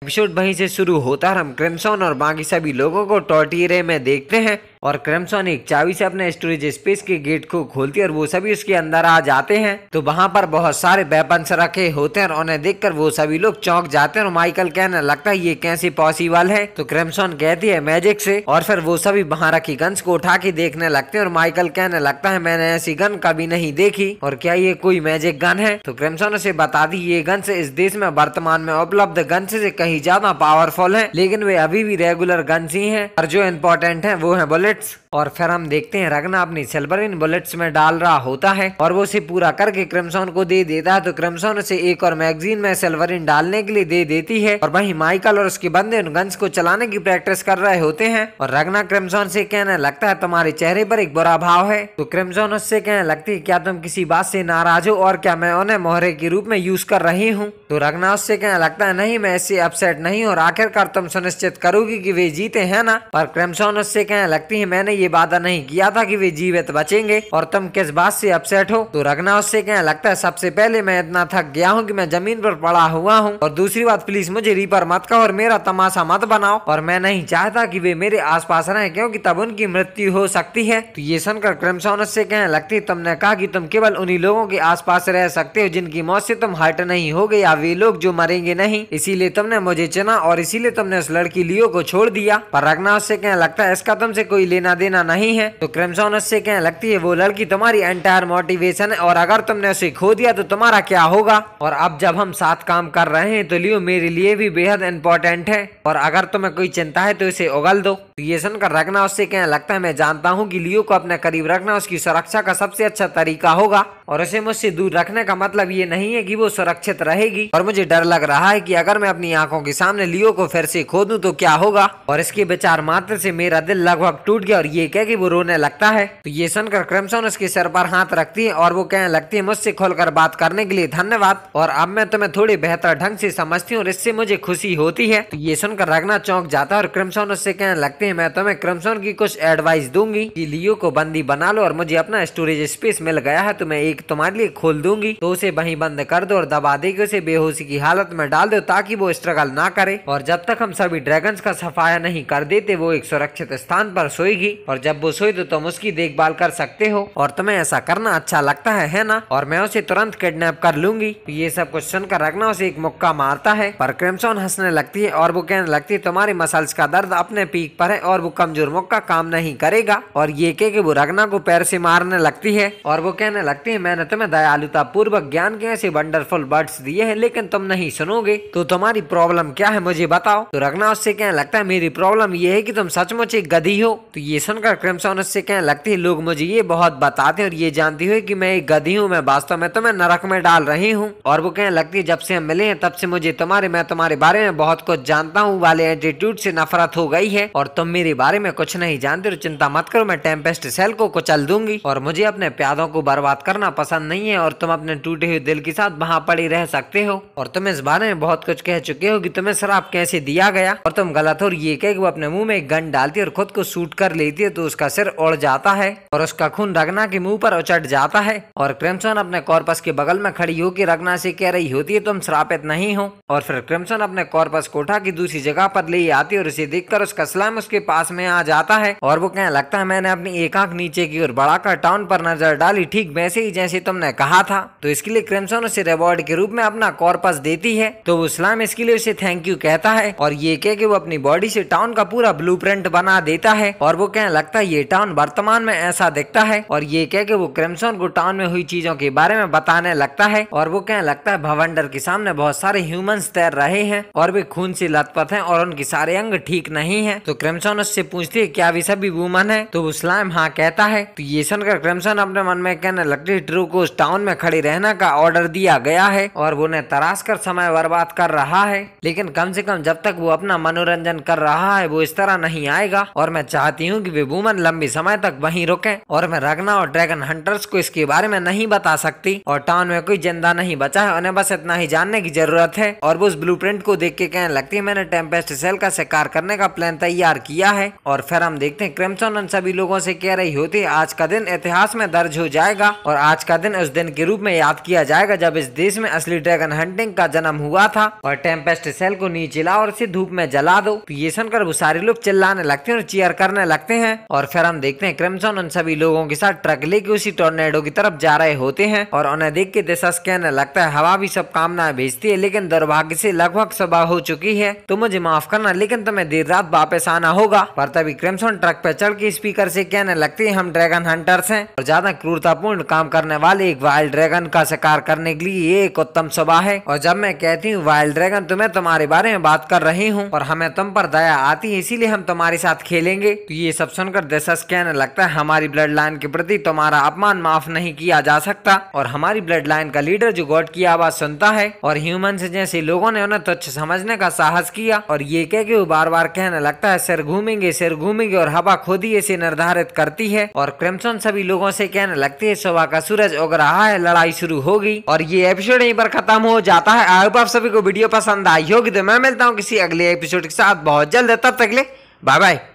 Episode वहीं से शुरू होता है। हम क्रिम्सन और बाकी सभी लोगों को टॉर्टियरे में देखते हैं और क्रिम्सन एक चाबी से अपने स्टोरेज स्पेस के गेट को खोलती है और वो सभी उसके अंदर आ जाते हैं। तो वहां पर बहुत सारे वेपन्स रखे होते हैं और उन्हें देखकर वो सभी लोग चौंक जाते हैं और माइकल कहने लगता है ये कैसे पॉसिबल है। तो क्रिम्सन कहती है मैजिक से, और फिर वो सभी वहां रखी गन्स को उठा के देखने लगते हैं और माइकल कहने लगता है मैंने ऐसी गन कभी नहीं देखी और क्या ये कोई मैजिक गन है। तो क्रिम्सन उसे बता दी ये गन्स इस देश में वर्तमान में उपलब्ध गन्स से कहीं ज्यादा पावरफुल है, लेकिन वे अभी भी रेगुलर गन्स ही हैं और जो इम्पोर्टेंट है वो है बुलेट्स। और फिर हम देखते हैं रगना अपनी सिल्वर इन बुलेट्स में डाल रहा होता है और वो उसे पूरा करके क्रिम्सन को दे देता है। तो क्रिम्सन उसे एक और मैगजीन में सिल्वर इन डालने के लिए दे देती है और वहीं माइकल और उसके बंदे उन गन्स को चलाने की प्रैक्टिस कर रहे होते हैं और रगना क्रिम्सन से कहने लगता है तुम्हारे चेहरे पर एक बुरा भाव है। तो क्रिम्सन उससे कहने लगती है क्या तुम किसी बात से नाराज हो और क्या मैं उन्हें मोहरे के रूप में यूज कर रही हूँ। तो रगना उससे कहने लगता है नहीं मैं इससे अपसेट नहीं और आखिरकार तुम सुनिश्चित करोगी कि वे जीते हैं ना। पर क्रिम्सन उससे कहने लगती है मैंने ये वादा नहीं किया था कि वे जीवित बचेंगे और तुम किस बात से अपसेट हो। तो रगना उससे कहने लगता है सबसे पहले मैं इतना थक गया हूँ कि मैं जमीन पर पड़ा हुआ हूँ और दूसरी बात प्लीज मुझे रीपर मत कहो और मेरा तमाशा मत बनाओ और मैं नहीं चाहता कि वे मेरे आसपास रहें क्योंकि तब उनकी मृत्यु हो सकती है। तो ये सुनकर क्रिम्सन उससे कहने लगती है तुमने कहा कि तुम केवल उन्हीं लोगों के आसपास रह सकते हो जिनकी मौत से तुम हर्ट नहीं होगे या वे लोग जो मरेंगे नहीं, इसीलिए तुमने मुझे चुना और इसीलिए तुमने उस लड़की लियो को छोड़ दिया। पर रगना उससे कहने लगता है इसका तुमसे कोई लेना देना नहीं है। तो क्रिम्सन उससे कहने लगती है वो लड़की तुम्हारी एंटायर मोटिवेशन है और अगर तुमने उसे खो दिया तो तुम्हारा क्या होगा। और अब जब हम साथ काम कर रहे हैं तो लियो मेरे लिए भी बेहद इंपॉर्टेंट है और अगर तुम्हें कोई चिंता है तो इसे उगल दो। तो ये सुनकर रगना उससे कहने लगता है मैं जानता हूँ कि लियो को अपने करीब रखना उसकी सुरक्षा का सबसे अच्छा तरीका होगा और उसे मुझसे दूर रखने का मतलब ये नहीं है कि वो सुरक्षित रहेगी और मुझे डर लग रहा है कि अगर मैं अपनी आंखों के सामने लियो को फिर से खो दूं तो क्या होगा। और इसके विचार मात्र से मेरा दिल लगभग टूट गया और ये कह के वो रोने लगता है। तो ये सुनकर क्रिम्सन उसके सर पर हाथ रखती है और वो कहने लगती है मुझसे खुलकर बात करने के लिए धन्यवाद और अब मैं तुम्हें थोड़ी बेहतर ढंग से समझती हूँ और इससे मुझे खुशी होती है। तो ये सुनकर रगना चौंक जाता है और क्रिम्सन उससे कहने लगते हैं मैं तुम्हें क्रिम्सन की कुछ एडवाइस दूंगी कि लियो को बंदी बना लो और मुझे अपना स्टोरेज स्पेस मिल गया है तो मैं एक तुम्हारे लिए खोल दूंगी तो उसे वहीं बंद कर दो और दबा दे के उसे बेहोशी की हालत में डाल दो ताकि वो स्ट्रगल ना करे और जब तक हम सभी ड्रैगन्स का सफाया नहीं कर देते वो एक सुरक्षित स्थान पर सोएगी और जब वो सोए तो तुम उसकी देखभाल कर सकते हो और तुम्हें ऐसा करना अच्छा लगता है ना। और मैं उसे तुरंत किडनैप कर लूंगी। तो ये सब कुछ सुनकर रगना उसे एक मुक्का मारता है पर क्रिम्सन हंसने लगती है और वो कहने लगती है तुम्हारी मसल्स का दर्द अपने पीक पर है और वो कमजोर मुक्का काम नहीं करेगा और ये कह के वो रगना को पैर से मारने लगती है और वो कहने लगती है मैंने तुम्हें दयालुता पूर्वक ज्ञान के ऐसे वंडरफुल वर्ड्स दिए हैं लेकिन तुम नहीं सुनोगे तो तुम्हारी प्रॉब्लम क्या है मुझे बताओ। तो रगना उससे कहने लगता है मेरी प्रॉब्लम ये है कि तुम सचमुच एक गधी हो। तो ये सुनकर क्रिम्सन उससे कहने लगती है लोग मुझे ये बहुत बताते हैं और ये जानती हो कि मैं एक गधी हूँ, मैं वास्तव में तुम्हें नरक में डाल रही हूँ। और वो कहने लगती है जब से हम मिले हैं तब से मुझे मैं तुम्हारे बारे में बहुत कुछ जानता हूँ वाले एटीट्यूड से नफरत हो गई है और तुम मेरे बारे में कुछ नहीं जानते। तो चिंता मत करो मैं टेम्पेस्ट सेल को कुचल दूंगी और मुझे अपने प्यादों को बर्बाद करना पसंद नहीं है और तुम अपने टूटे हुए दिल के साथ वहाँ पड़े रह सकते हो और तुम इस बारे में बहुत कुछ कह चुके हो कि तुम्हें शराब कैसे दिया गया और तुम गलत हो। और ये कह वो अपने मुंह में एक गन डालती है और खुद को शूट कर लेती है तो उसका सिर उड़ जाता है और उसका खून रगना के मुंह पर उचट जाता है और क्रिम्सन अपने कॉर्पस के बगल में खड़ी होकर रगना से कह रही होती है तुम श्रापित नहीं हो। और फिर क्रिम्सन अपने कॉर्पस को उठा की दूसरी जगह पर ले आती है और उसे देखकर उसका स्लाइम उसके पास में आ जाता है और वो कहने लगता है मैंने अपनी एक आंख नीचे की ओर बढ़ाकर टाउन पर नजर डाली ठीक वैसे ही जैसे तुमने कहा था। तो इसके लिए क्रिम्सन उसे रिवॉर्ड के रूप में अपना कॉर्पस देती है तो वो स्लाइम इसके लिए उसे थैंक यू कहता है और ये कह के वो अपनी बॉडी से टाउन का पूरा ब्लूप्रिंट बना देता है और वो कहने लगता है ये टाउन वर्तमान में ऐसा दिखता है और ये कह के वो क्रिम्सन को टाउन में हुई चीजों के बारे में बताने लगता है और वो कहने लगता है भवंडर के सामने बहुत सारे ह्यूमंस तैर रहे हैं और वे खून से लथपथ हैं और उनके सारे अंग ठीक नहीं है। तो क्रिम्सन उससे पूछती है क्या वे सभी वुमन है। तो वो स्लाइम हाँ कहता है। तो ये सुनकर क्रिम्सन अपने मन में कहने लगती है ट्रू को उस टाउन में खड़े रहने का ऑर्डर दिया गया है और वो उन्हें तराश कर समय बर्बाद कर रहा है लेकिन कम से कम जब तक वो अपना मनोरंजन कर रहा है वो इस तरह नहीं आएगा और मैं चाहती चाहती हूँ कि वे वुमन लंबे समय तक वहीं रुके और मैं रगना और ड्रैगन हंटर्स को इसके बारे में नहीं बता सकती और टाउन में कोई जिंदा नहीं बचा है, उन्हें बस इतना ही जानने की जरूरत है। और वो उस ब्लूप्रिंट को देख के कहने लगती है मैंने टेम्पेस्ट सेल का शिकार करने का प्लान तैयार किया है। और फिर हम देखते हैं क्रिम्सन उन सभी लोगों से कह रही होती है आज का दिन इतिहास में दर्ज हो जाएगा और आज का दिन उस दिन के रूप में याद किया जाएगा जब इस देश में असली ड्रैगन हंटिंग का जन्म हुआ था और टेम्पेस्ट सेल को नीचे लाओ और इसे धूप में जला दो। तो ये सुनकर वो सारे लोग चिल्लाने लगते हैं और चीयर करने लगते हैं। और फिर हम देखते हैं क्रिम्सन उन सभी लोगों के साथ ट्रक लेके उसी टोर्नेडो की तरफ जा रहे होते हैं और उन्हें देख के दिशा कहने लगता है हवा भी सब कामनाएं भेजती है लेकिन दुर्भाग्य से लगभग सुबह हो चुकी है, तो मुझे माफ करना लेकिन तुम्हें देर रात वापस आना होगा। पर तभी क्रिम्सन ट्रक पे चढ़ के स्पीकर से कहने लगती है हम ड्रैगन हंटर्स हैं और ज्यादा क्रूरतापूर्ण काम करने वाले एक वाइल्ड ड्रैगन का शिकार करने के लिए ये एक उत्तम सुबह है। और जब मैं कहती हूँ वाइल्ड ड्रैगन तो मैं तुम्हारे बारे में बात कर रही हूँ और हमें तुम पर दया आती है इसीलिए हम तुम्हारे साथ खेलेंगे। तो ये सब सुनकर दिशस कहने लगता है हमारी ब्लड लाइन के प्रति तुम्हारा अपमान माफ नहीं किया जा सकता और हमारी ब्लड लाइन का लीडर जो गॉड की आवाज सुनता है और ह्यूमंस जैसे लोगों ने उन्हें तुच्छ समझने का साहस किया। और ये कह के वो बार बार कहने लगता है सिर घूमेंगे और हवा खुद ही इसे निर्धारित करती है। और क्रिम्सन सभी लोगों से कहने लगती है सुबह का सूरज उग रहा है, लड़ाई शुरू होगी। और ये एपिसोड यहीं पर खत्म हो जाता है। आई होप आप सभी को वीडियो पसंद आई होगी, तो मैं मिलता हूँ किसी अगले एपिसोड के साथ बहुत जल्द। तब तक के लिए बाय बाय।